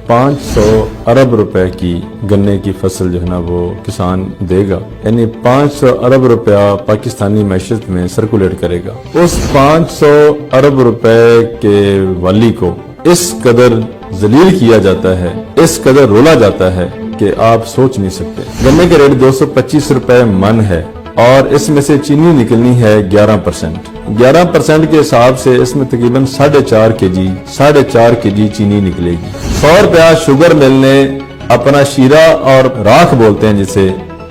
500 अरब रुपए की गन्ने की फसल जो है ना वो किसान देगा, यानी 500 अरब रुपया पाकिस्तानी मैशत में सर्कुलेट करेगा। उस 500 अरब रुपए के वाली को इस कदर जलील किया जाता है, इस कदर रोला जाता है कि आप सोच नहीं सकते। गन्ने का रेट 225 रुपए मन है और इसमें से चीनी निकलनी है 11%। 11% के हिसाब से इसमें तकरीबन 4.5 केजी चीनी निकलेगी। 100 रुपया शुगर मिल ने अपना शीरा और राख बोलते हैं जिसे,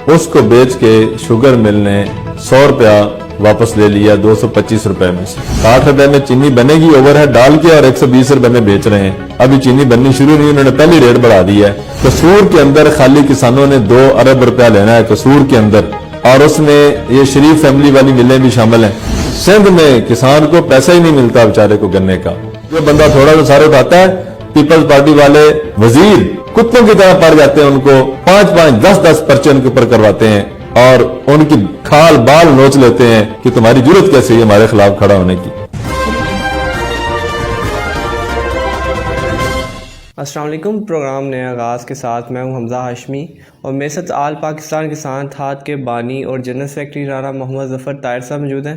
उसको बेच के शुगर मिल ने 100 रुपया वापस ले लिया 225 रुपए में से। 60 रुपए में चीनी बनेगी ओवरहेड डाल के और 120 रुपए में बेच रहे हैं। अभी चीनी बननी शुरू नहीं, उन्होंने पहली रेट बढ़ा दी है। कसूर के अंदर खाली किसानों ने 2 अरब रुपया लेना है कसूर के अंदर, और उसमें ये शरीफ फैमिली वाली मिलें भी शामिल हैं। सिंध में किसान को पैसा ही नहीं मिलता बेचारे को गन्ने का। जो बंदा थोड़ा सा सारा उठाता है, पीपल्स पार्टी वाले वजीर कुत्तों की तरह पड़ जाते हैं, उनको 5-5, 10-10 पर्चे उनके ऊपर करवाते हैं और उनकी खाल बाल नोच लेते हैं कि तुम्हारी जरूरत कैसे है हमारे खिलाफ खड़ा होने की। अस्सलाम वालेकुम। प्रोग्राम नए आगाज़ के साथ मैं हूं हमजा हाशमी और मेरे साथ आल पाकिस्तान किसान اتحاد के बानी और जनरल सेक्रेटरी राना मोहम्मद ज़फ़र ताहिर साहब मौजूद हैं।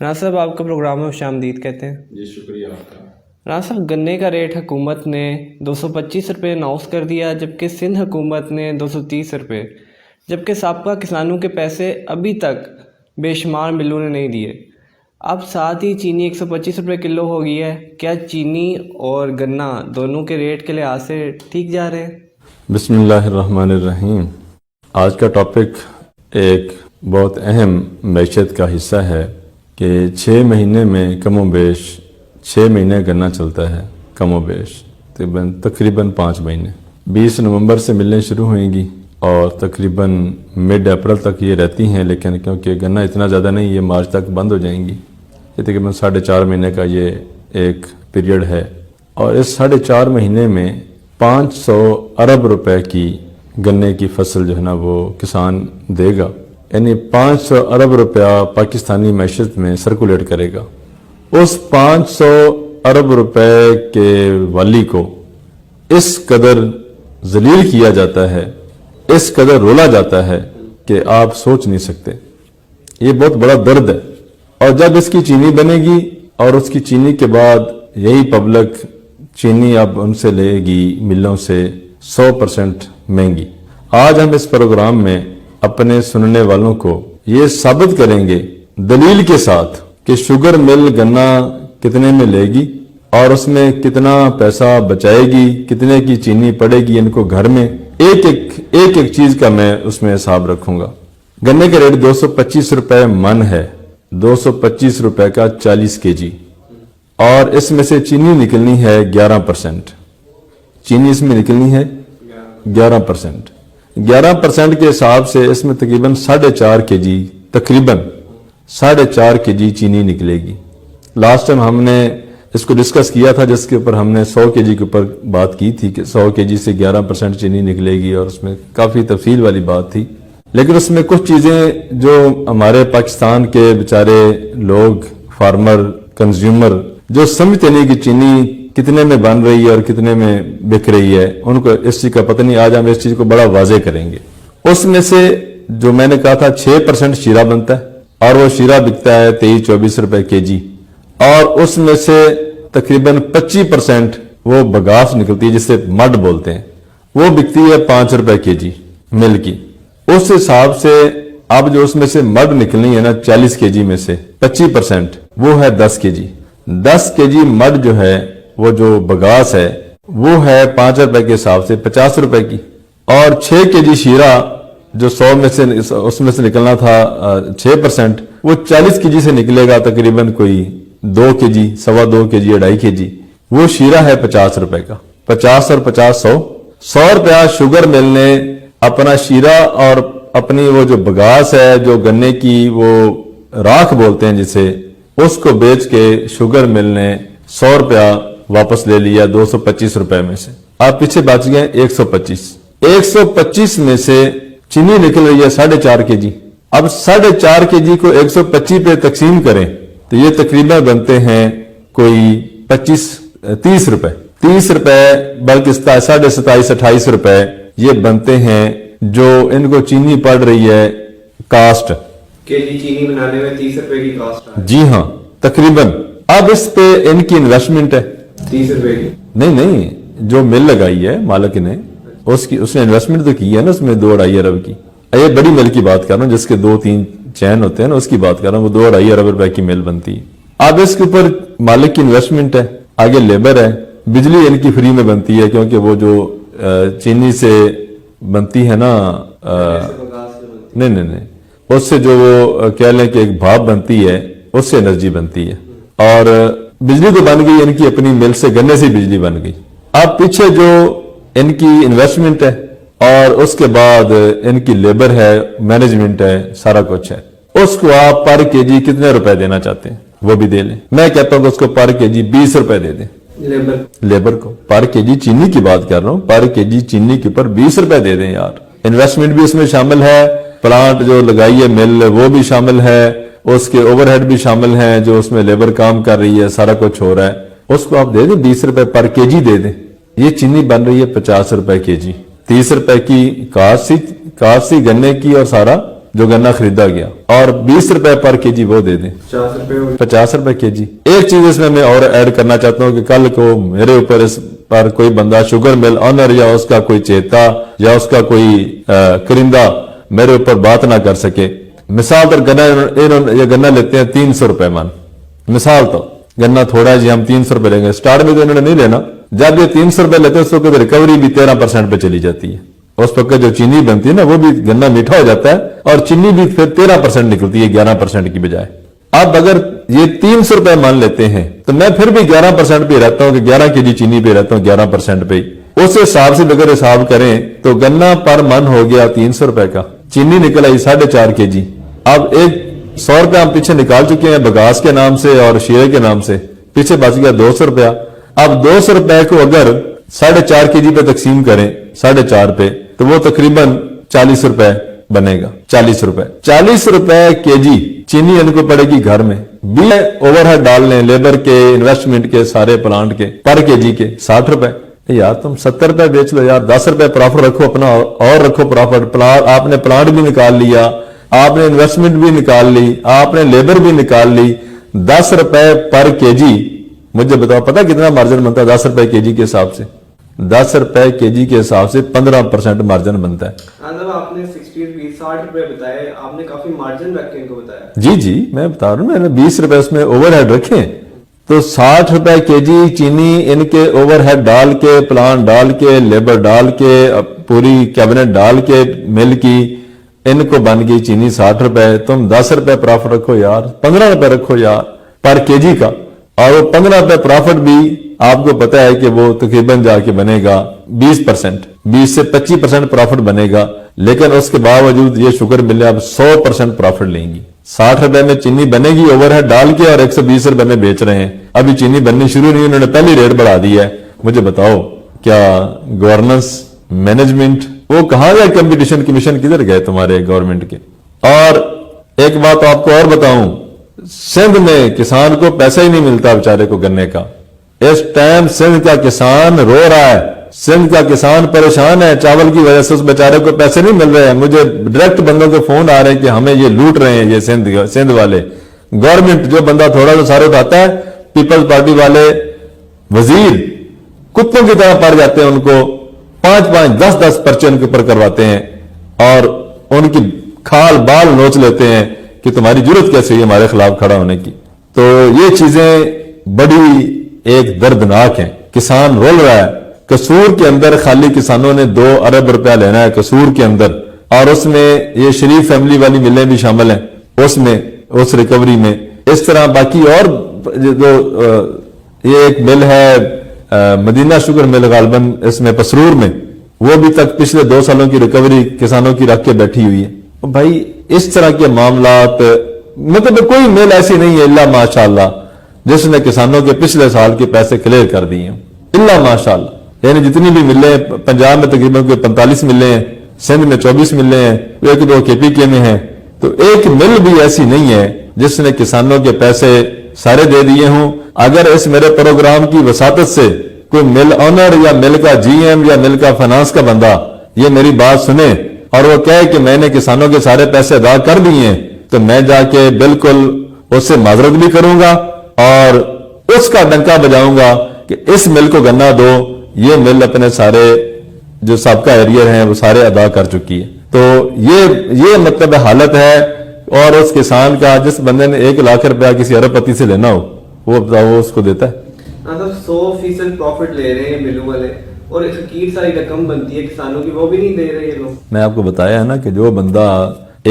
राना साहब, आपका प्रोग्राम में खुशामदीद कहते हैं। जी शुक्रिया आपका। राना साहब, गन्ने का रेट हुकूमत ने 225 रुपये अनाउंस कर दिया, जबकि सिंध हुकूमत ने 230 रुपये, जबकि साबका किसानों के पैसे अभी तक बेशुमार मिलों ने नहीं दिए। अब साथ ही चीनी 125 रुपये किलो हो गई है। क्या चीनी और गन्ना दोनों के रेट के लिहाज से ठीक जा रहे हैं? बिस्मिल्लाहिर्रहमानिर्रहीम। आज का टॉपिक एक बहुत अहम मैशत का हिस्सा है कि 6 महीने में कमो बेश 6 महीने गन्ना चलता है, कमो बेश तकरीबन 5 महीने। 20 नवंबर से मिलने शुरू होंगी और तकरीबन मिड अप्रैल तक ये रहती हैं, लेकिन क्योंकि गन्ना इतना ज़्यादा नहीं, ये मार्च तक बंद हो जाएंगी। ये तकरीबन 4.5 महीने का ये एक पीरियड है और इस 4.5 महीने में 500 अरब रुपए की गन्ने की फसल जो है ना वो किसान देगा, यानी 500 अरब रुपया पाकिस्तानी मैशत में सर्कुलेट करेगा। उस 500 अरब रुपए के वाली को इस कदर जलील किया जाता है, इस कदर रोला जाता है कि आप सोच नहीं सकते। ये बहुत बड़ा दर्द है। और जब इसकी चीनी बनेगी और उसकी चीनी के बाद यही पब्लिक चीनी अब उनसे लेगी मिलों से 100% महंगी। आज हम इस प्रोग्राम में अपने सुनने वालों को ये साबित करेंगे दलील के साथ कि शुगर मिल गन्ना कितने में लेगी और उसमें कितना पैसा बचाएगी, कितने की चीनी पड़ेगी इनको घर में। एक चीज का मैं उसमें हिसाब रखूंगा। गन्ने का रेट 225 रुपए मन है, 225 रुपए का 40 केजी, और इसमें से चीनी निकलनी है 11%। चीनी इसमें निकलनी है 11%। 11% के हिसाब से इसमें तकरीबन 4.5 केजी, तकरीबन 4.5 केजी चीनी निकलेगी। लास्ट टाइम हमने इसको डिस्कस किया था, जिसके ऊपर हमने 100 केजी के ऊपर बात की थी कि 100 केजी से 11% चीनी निकलेगी और उसमें काफी तफसील वाली बात थी। लेकिन उसमें कुछ चीजें जो हमारे पाकिस्तान के बेचारे लोग, फार्मर, कंज्यूमर, जो समझते नहीं कि चीनी कितने में बन रही है और कितने में बिक रही है, उनको इस चीज का पता नहीं। आज हम इस चीज को बड़ा वाजे करेंगे। उसमें से जो मैंने कहा था 6% शीरा बनता है और वो शीरा बिकता है 23-24 रुपए केजी, और उसमें से तकरीबन 25% वो बगास निकलती है जिसे मड बोलते हैं, वो बिकती है 5 रुपए केजी मिल की। उस हिसाब से अब जो उसमें से मड निकलनी है ना 40 केजी में से 25%, वो है 10 केजी। 10 केजी मड जो है, वो जो बगास है, वो है 5 रुपए के हिसाब से 50 रुपए की। और 6 केजी शीरा जो 100 में से उसमें से निकलना था 6%, वो 40 केजी से निकलेगा तकरीबन कोई 2 केजी, 2.25 केजी, 2.5 केजी। वो शीरा है 50 रुपए का। 50 और 50 100 रुपया शुगर मिल ने अपना शीरा और अपनी वो जो बगास है, जो गन्ने की वो राख बोलते हैं जिसे, उसको बेच के शुगर मिल ने 100 रुपया वापस ले लिया 225 रुपए में से। आप पीछे बच गए 125। 125 में से चीनी निकल रही है 4.5 केजी। अब 4.5 केजी को 125 पे तकसीम करें तो ये तकरीबन बनते हैं कोई 25-30 रुपए। 30 रुपए बल्कि 27.5-28 रुपए ये बनते हैं जो इनको चीनी पड़ रही है कास्ट। केजी चीनी बनाने में 30 रुपए की कॉस्ट है। जी हाँ, तकरीबन। अब इस पे इनकी इन्वेस्टमेंट है 30 रुपए की? नहीं, जो मिल लगाई है मालिक ने, उसने इन्वेस्टमेंट तो की है ना उसमें 2-2.5 अरब की। ये बड़ी मिल की बात कर रहा हूँ जिसके 2-3 चैन होते हैं ना, उसकी बात कर रहा हूँ। वो 2-2.5 अरब रुपए की मिल बनती है। अब इसके ऊपर मालिक की इन्वेस्टमेंट है, आगे लेबर है, बिजली इनकी फ्री में बनती है क्योंकि वो जो चीनी से बनती है ना, नहीं, उससे जो वो कह लें कि एक भाप बनती है, उससे एनर्जी बनती है। और बिजली तो बन गई इनकी अपनी मिल से, गन्ने से बिजली बन गई। अब पीछे जो इनकी इन्वेस्टमेंट है और उसके बाद इनकी लेबर है, मैनेजमेंट है, सारा कुछ है, उसको आप पर केजी कितने रुपए देना चाहते हैं वो भी दे लें। मैं कहता हूं कि उसको पर केजी 20 रुपए दे दें। लेबर को पर केजी चीनी की बात कर रहा हूं, पर केजी चीनी के ऊपर 20 रुपए दे दें यार। इन्वेस्टमेंट भी उसमें शामिल है, प्लांट जो लगाई है मिल वो भी शामिल है, उसके ओवरहेड भी शामिल है, जो उसमें लेबर काम कर रही है, सारा कुछ हो रहा है, उसको आप दे दें 20 रुपए पर केजी दे दें। ये चीनी बन रही है 50 रुपए केजी, 30 रुपए की कास्ट सी गन्ने की और सारा जो गन्ना खरीदा गया, और 20 रुपए पर केजी वो दे दें, 50 रुपए केजी। एक चीज इसमें मैं और ऐड करना चाहता हूं कि कल को मेरे ऊपर इस पर कोई बंदा शुगर मिल ऑनर या उसका कोई चेता या उसका कोई करिंदा मेरे ऊपर बात ना कर सके। मिसाल पर गन्ना लेते हैं 300 रुपए मन, मिसाल तो गन्ना थोड़ा जी हम 300 रुपए लेंगे, स्टार्ट में तो इन्होंने नहीं लेना। जब ये 300 रुपए लेते हैं उस वक्त रिकवरी भी 13% पे चली जाती है। उस वक्त जो चीनी बनती है ना वो भी, गन्ना मीठा हो जाता है और चीनी भी फिर 13% निकलती है 11% की बजाय। अब अगर ये 300 रुपए मान लेते हैं तो मैं फिर भी 11% पे रहता हूं कि 11 केजी चीनी पे रहता हूं 11% पे। उस हिसाब से अगर हिसाब करें तो गन्ना पर मन हो गया 300 रुपए का, चीनी निकल आई 4.5 केजी। अब एक 100 रुपया हम पीछे निकाल चुके हैं बगास के नाम से और शीरे के नाम से, पीछे बच गया 200 रुपया। अब 200 रुपए को अगर 4.5 केजी पे तकसीम करें 4.5 पे तो वो तकरीबन 40 रुपए बनेगा। 40 रुपए केजी चीनी इनको पड़ेगी घर में। भी ओवरहेड डाल लें लेबर के, इन्वेस्टमेंट के, सारे प्लांट के, पर केजी के 60 रुपए। यार तुम 70 रुपए बेच लो यार, 10 रुपए प्रॉफिट रखो अपना और रखो प्रॉफिट। आपने प्लांट भी निकाल लिया, आपने इन्वेस्टमेंट भी निकाल ली, आपने लेबर भी निकाल ली। 10 रुपए पर केजी, मुझे बताओ पता कितना मार्जिन बनता है 10 रुपए केजी के हिसाब से? 10 रुपए केजी के हिसाब से 15% मार्जिन बनता है। आपने 60 रुपए बताए, आपने काफी मार्जिन रख के इनको बताया। जी मैं बता रहा हूं, मैंने 20 रुपए उसमें ओवरहेड रखे, तो 60 रुपए केजी चीनी इनके ओवरहेड डाल के, प्लांट डाल के, लेबर डाल के, पूरी कैबिनेट डाल के मिल की, इनको बन गई चीनी 60 रुपए। तुम 10 रुपए प्रॉफिट रखो यार, 15 रुपए रखो यार पर केजी का, और वो 15 रुपए प्रॉफिट भी आपको पता है कि वो तकरीबन जाके बनेगा 20%, 20 से 25% प्रॉफिट बनेगा। लेकिन उसके बावजूद ये शुगर मिले अब 100% प्रॉफिट लेंगी। 60 रुपए में चीनी बनेगी ओवरहेड डाल के और 120 रुपए में बेच रहे हैं। अभी चीनी बननी शुरू नहीं, उन्होंने पहली रेट बढ़ा दी है। मुझे बताओ क्या गवर्नेंस, मैनेजमेंट, वो कहां गए? कंपटीशन कमीशन किधर गए तुम्हारे गवर्नमेंट के? और एक बात आपको और बताऊं, सिंध में किसान को पैसा ही नहीं मिलता बेचारे को गन्ने का। इस टाइम सिंध का किसान रो रहा है, सिंध का किसान परेशान है, चावल की वजह से उस बेचारे को पैसे नहीं मिल रहे हैं। मुझे डायरेक्ट बंदों के फोन आ रहे हैं कि हमें ये लूट रहे हैं, ये सिंध वाले। गवर्नमेंट जो बंदा थोड़ा सा सारे उठाता है, पीपल्स पार्टी वाले वजीर कुत्तों की तरह पड़ जाते हैं, उनको 5-5, 10-10 पर्चे उनके ऊपर करवाते हैं और उनकी खाल बाल नोच लेते हैं कि तुम्हारी जरूरत कैसे है हमारे खिलाफ खड़ा होने की। तो ये चीजें बड़ी एक दर्दनाक है। किसान रोल रहा है। कसूर के अंदर खाली किसानों ने 2 अरब रुपया लेना है कसूर के अंदर, और उसमें ये शरीफ फैमिली वाली मिलें भी शामिल हैं उसमें, उस रिकवरी में। इस तरह बाकी और जो ये एक मिल है मदीना शुगर मिल गालबन इसमें पसरूर में, वो भी तक पिछले 2 सालों की रिकवरी किसानों की रख के बैठी हुई है। तो भाई इस तरह के मामलात, मतलब कोई मिल ऐसी नहीं है इल्ला माशाअल्लाह जिसने किसानों के पिछले साल के पैसे क्लियर कर दिए हैं, इल्ला माशाअल्लाह। यानी जितनी भी मिले, पंजाब में तकरीबन 45 मिले हैं, सिंध में 24 मिले हैं, 1-2 KPK में हैं, तो एक मिल भी ऐसी नहीं है जिसने किसानों के पैसे सारे दे दिए हों। अगर इस मेरे प्रोग्राम की वसातत से کوئی مل آنر یا مل کا جی ایم یا مل کا فائنانس کا بندہ یہ میری بات سنے اور وہ کہے کہ میں نے کسانوں کے سارے پیسے ادا کر دیے ہیں، تو میں جا کے بالکل اس سے معذرت بھی کروں گا اور اس کا ڈنکا بجاؤں گا کہ اس مل کو گنا دو، یہ مل اپنے سارے جو سابقہ ایریئر ہیں وہ سارے ادا کر چکی ہے۔ تو یہ مطلب حالت ہے۔ اور اس کسان کا جس بندے نے 1 لاکھ روپیہ کسی ارب پتی سے لینا ہو وہ بتاؤ وہ اس کو دیتا ہے؟ مطلب 100% پروفٹ لے رہے ہیں ملوں والے اور حقیر ساری رقم بنتی ہے کسانوں کی، وہ بھی نہیں دے رہے یہ لوگ۔ میں آپ کو بتایا ہے نا کہ جو بندہ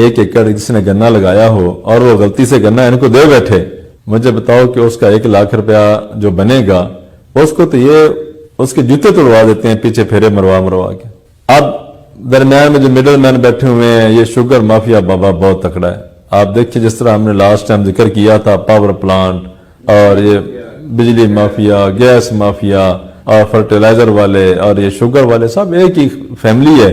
1 ایکڑ جس نے گنا لگایا ہو اور وہ غلطی سے گنا ان کو دے بیٹھے، مجھے بتاؤ کہ اس کا 1 لاکھ روپیہ جو بنے گا اس کو تو یہ اس کے جوتے توڑوا دیتے ہیں پیچھے پھیرے مروا کے۔ اب درمیان میں جو مڈل مین بیٹھے ہوئے ہیں یہ شوگر مافیا بابا بہت تکڑا ہے۔ آپ دیکھیں جس طرح ہم نے لاسٹ ٹائم ذکر کیا تھا پاور پلانٹ اور یہ بجلی مافیا، گیس مافیا اور فرٹیلائزر والے اور یہ شوگر والے سب ایک ہی فیملی ہے،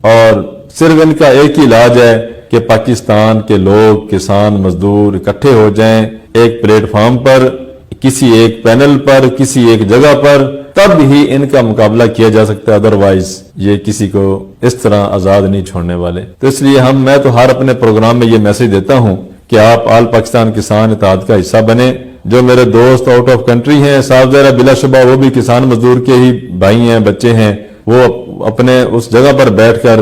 اور صرف ان کا ایک ہی علاج ہے کہ پاکستان کے لوگ کسان مزدور اکٹھے ہو جائیں ایک پلیٹ فارم پر، کسی ایک پینل پر، کسی ایک جگہ پر، تب ہی ان کا مقابلہ کیا جا سکتا ہے، ادروائز یہ کسی کو اس طرح آزاد نہیں چھوڑنے والے۔ تو اس لیے میں تو ہر اپنے پروگرام میں یہ میسج دیتا ہوں کہ آپ آل پاکستان کسان اتحاد کا حصہ بنیں۔ جو میرے دوست آؤٹ آف کنٹری ہیں صاحب ذرا بلا شبہ وہ بھی کسان مزدور کے ہی بھائی ہیں، بچے ہیں، وہ اپنے اس جگہ پر بیٹھ کر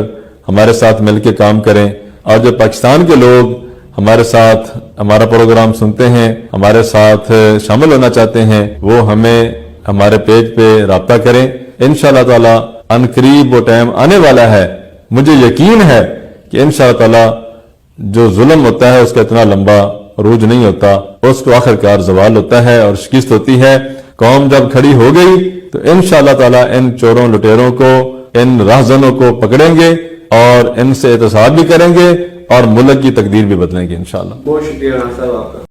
ہمارے ساتھ مل کے کام کریں، اور جو پاکستان کے لوگ ہمارے ساتھ ہمارا پروگرام سنتے ہیں، ہمارے ساتھ شامل ہونا چاہتے ہیں، وہ ہمیں ہمارے پیج پہ رابطہ کریں۔ انشاءاللہ تعالی ان قریب وہ ٹائم آنے والا ہے، مجھے یقین ہے کہ انشاءاللہ تعالی جو ظلم ہوتا ہے اس کا اتنا لمبا عروج نہیں ہوتا، اس کو آخرکار زوال ہوتا ہے اور شکست ہوتی ہے۔ قوم جب کھڑی ہو گئی تو انشاءاللہ تعالی ان چوروں لٹیروں کو، ان راہزنوں کو پکڑیں گے اور ان سے احتساب بھی کریں گے اور ملک کی تقدیر بھی بدلیں گے انشاءاللہ۔ بہت شکریہ رانا صاحب آپ کا۔